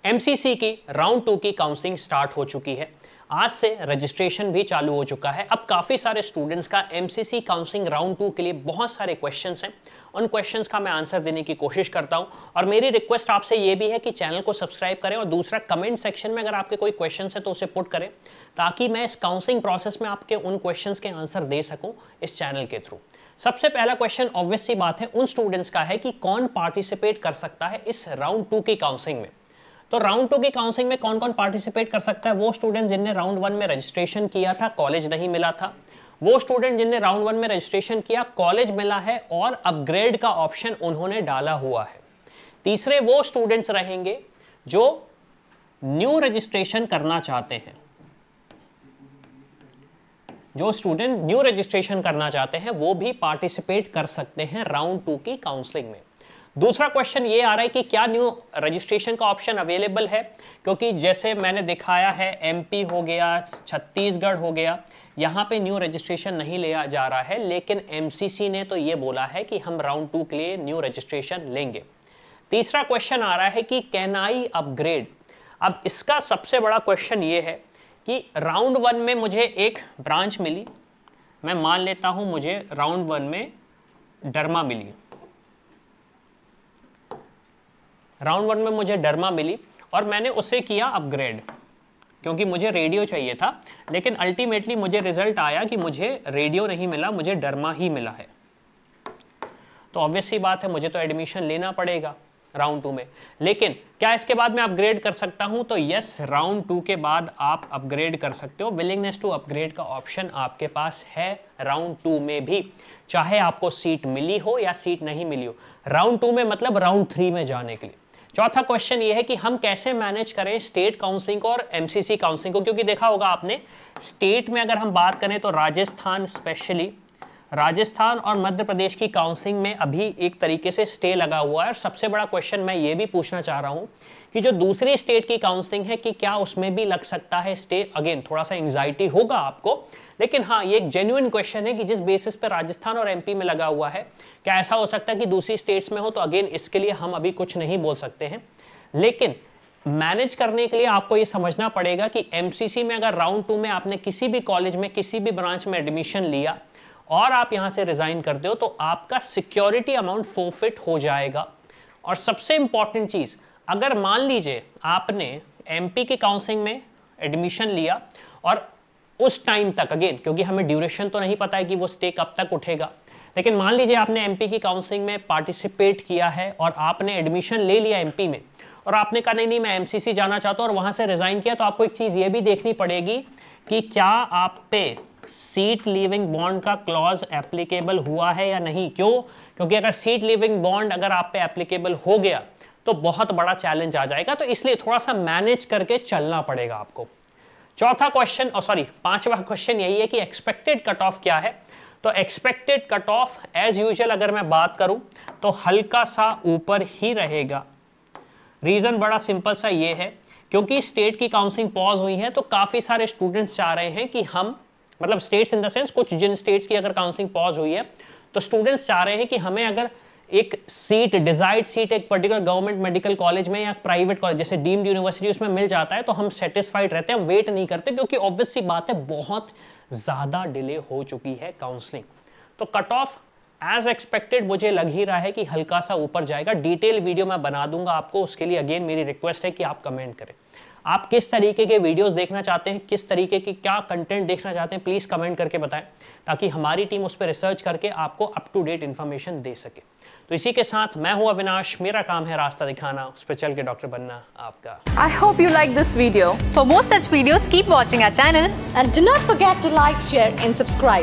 MCC की round 2 की counselling start हो चुकी है। आज से रजिस्ट्रेशन भी चालू हो चुका है। अब काफ़ी सारे स्टूडेंट्स का एमसीसी काउंसलिंग राउंड 2 के लिए बहुत सारे क्वेश्चंस हैं। उन क्वेश्चंस का मैं आंसर देने की कोशिश करता हूं और मेरी रिक्वेस्ट आपसे ये भी है कि चैनल को सब्सक्राइब करें और दूसरा कमेंट सेक्शन में अगर आपके कोई क्वेश्चंस है तो उसे पुट करें ताकि मैं इस काउंसलिंग प्रोसेस में आपके उन क्वेश्चंस के आंसर दे सकूं इस चैनल के थ्रू। सबसे पहला क्वेश्चन ऑब्वियस सी बात है उन स्टूडेंट्स का है कि कौन पार्टिसिपेट कर सकता है इस राउंड 2 की काउंसलिंग में। तो राउंड 2 की काउंसलिंग में कौन कौन पार्टिसिपेट कर सकता है? वो स्टूडेंट जिनने राउंड 1 में रजिस्ट्रेशन किया था, कॉलेज नहीं मिला था। वो स्टूडेंट जिनने राउंड 1 में रजिस्ट्रेशन किया, कॉलेज मिला है और अपग्रेड का ऑप्शन उन्होंने डाला हुआ है। तीसरे वो स्टूडेंट्स रहेंगे जो न्यू रजिस्ट्रेशन करना चाहते हैं। जो स्टूडेंट न्यू रजिस्ट्रेशन करना चाहते हैं वो भी पार्टिसिपेट कर सकते हैं राउंड 2 की काउंसलिंग में। दूसरा क्वेश्चन ये आ रहा है कि क्या न्यू रजिस्ट्रेशन का ऑप्शन अवेलेबल है, क्योंकि जैसे मैंने दिखाया है एमपी हो गया, छत्तीसगढ़ हो गया, यहाँ पे न्यू रजिस्ट्रेशन नहीं लिया जा रहा है, लेकिन एमसीसी ने तो ये बोला है कि हम राउंड 2 के लिए न्यू रजिस्ट्रेशन लेंगे। तीसरा क्वेश्चन आ रहा है कि कैन आई अपग्रेड। अब इसका सबसे बड़ा क्वेश्चन ये है कि राउंड 1 में मुझे एक ब्रांच मिली, मैं मान लेता हूं मुझे राउंड 1 में डरमा मिली, राउंड 1 में मुझे डरमा मिली और मैंने उसे किया अपग्रेड क्योंकि मुझे रेडियो चाहिए था, लेकिन अल्टीमेटली मुझे रिजल्ट आया कि मुझे रेडियो नहीं मिला, मुझे डरमा ही मिला है। तो ऑब्वियस सी बात है मुझे तो एडमिशन लेना पड़ेगा राउंड 2 में। लेकिन क्या इसके बाद मैं अपग्रेड कर सकता हूं? तो यस, राउंड 2 के बाद आप अपग्रेड कर सकते हो। विलिंगनेस टू अपग्रेड का ऑप्शन आपके पास है राउंड 2 में भी, चाहे आपको सीट मिली हो या सीट नहीं मिली हो। राउंड 2 में मतलब राउंड 3 में जाने के लिए। चौथा क्वेश्चन ये है कि हम कैसे मैनेज करें स्टेट काउंसलिंग को और एमसीसी काउंसलिंग को, क्योंकि देखा होगा आपने स्टेट में अगर हम बात करें तो राजस्थान, स्पेशली राजस्थान और मध्य प्रदेश की काउंसलिंग में अभी एक तरीके से स्टे लगा हुआ है। और सबसे बड़ा क्वेश्चन मैं ये भी पूछना चाह रहा हूं कि जो दूसरी स्टेट की काउंसलिंग है कि क्या उसमें भी लग सकता है स्टे। अगेन थोड़ा सा एंग्जाइटी होगा आपको, लेकिन हाँ ये एक जेन्युइन क्वेश्चन है कि जिस बेसिस पे राजस्थान और एमपी में लगा हुआ है, क्या ऐसा हो सकता है कि दूसरी स्टेट्स में हो? तो अगेन इसके लिए हम अभी कुछ नहीं बोल सकते हैं, लेकिन मैनेज करने के लिए आपको ये समझना पड़ेगा कि एमसीसी में अगर राउंड 2 में आपने किसी भी कॉलेज में किसी भी ब्रांच में एडमिशन लिया और आप यहां से रिजाइन करते हो तो आपका सिक्योरिटी अमाउंट फोरफिट हो जाएगा। और सबसे इंपॉर्टेंट चीज, अगर मान लीजिए आपने एमपी की काउंसलिंग में एडमिशन लिया और उस टाइम तक, अगेन क्योंकि हमें ड्यूरेशन तो नहीं पता है कि वो स्टे कब तक उठेगा, लेकिन मान लीजिए आपने एमपी की काउंसलिंग में पार्टिसिपेट किया है और आपने एडमिशन ले लिया एमपी में और आपने कहा नहीं मैं एमसीसी जाना चाहता हूं और वहां से रिजाइन किया, तो आपको एक चीज ये भी देखनी पड़ेगी कि क्या आप पे सीट लीविंग बॉन्ड का क्लॉज एप्लीकेबल हुआ है या नहीं। क्यों? क्योंकि अगर सीट लीविंग बॉन्ड अगर आप पे एप्लीकेबल हो गया तो बहुत बड़ा चैलेंज आ जाएगा, तो इसलिए थोड़ा सा मैनेज करके चलना पड़ेगा आपको। चौथा क्वेश्चन, पांचवा क्वेश्चन यही है कि एक्सपेक्टेड कट ऑफ क्या है। तो expected cut off as usual अगर मैं बात करूं तो हल्का सा ऊपर ही रहेगा। रीजन बड़ा सिंपल सा ये है क्योंकि स्टेट की काउंसलिंग पॉज हुई है, तो काफी सारे स्टूडेंट्स चाह रहे हैं कि हम, मतलब स्टेट्स इन द सेंस कुछ जिन स्टेट्स की अगर काउंसलिंग पॉज हुई है तो स्टूडेंट्स चाह रहे हैं कि हमें अगर एक सीट, डिजायर्ड सीट एक पर्टिकुलर गवर्नमेंट मेडिकल कॉलेज में या प्राइवेट कॉलेज जैसे डीम्ड यूनिवर्सिटी उसमें मिल जाता है तो हम सेटिस्फाइड रहते हैं, हम वेट नहीं करते, क्योंकि ऑब्वियस सी बात है बहुत ज्यादा डिले हो चुकी है काउंसलिंग। तो कट ऑफ एज एक्सपेक्टेड मुझे लग ही रहा है कि हल्का सा ऊपर जाएगा। डिटेल वीडियो मैं बना दूंगा आपको, उसके लिए अगेन मेरी रिक्वेस्ट है कि आप कमेंट करें आप किस तरीके के वीडियोस देखना चाहते हैं, किस तरीके की क्या कंटेंट देखना चाहते हैं, प्लीज कमेंट करके बताएं ताकि हमारी टीम उस पर रिसर्च करके आपको अप टू डेट इंफॉर्मेशन दे सके। तो इसी के साथ मैं हूं अविनाश, मेरा काम है रास्ता दिखाना, उस पर चल के डॉक्टर बनना आपका। I hope you like this video. For more such videos, keep watching our channel and do not forget to like, share and subscribe.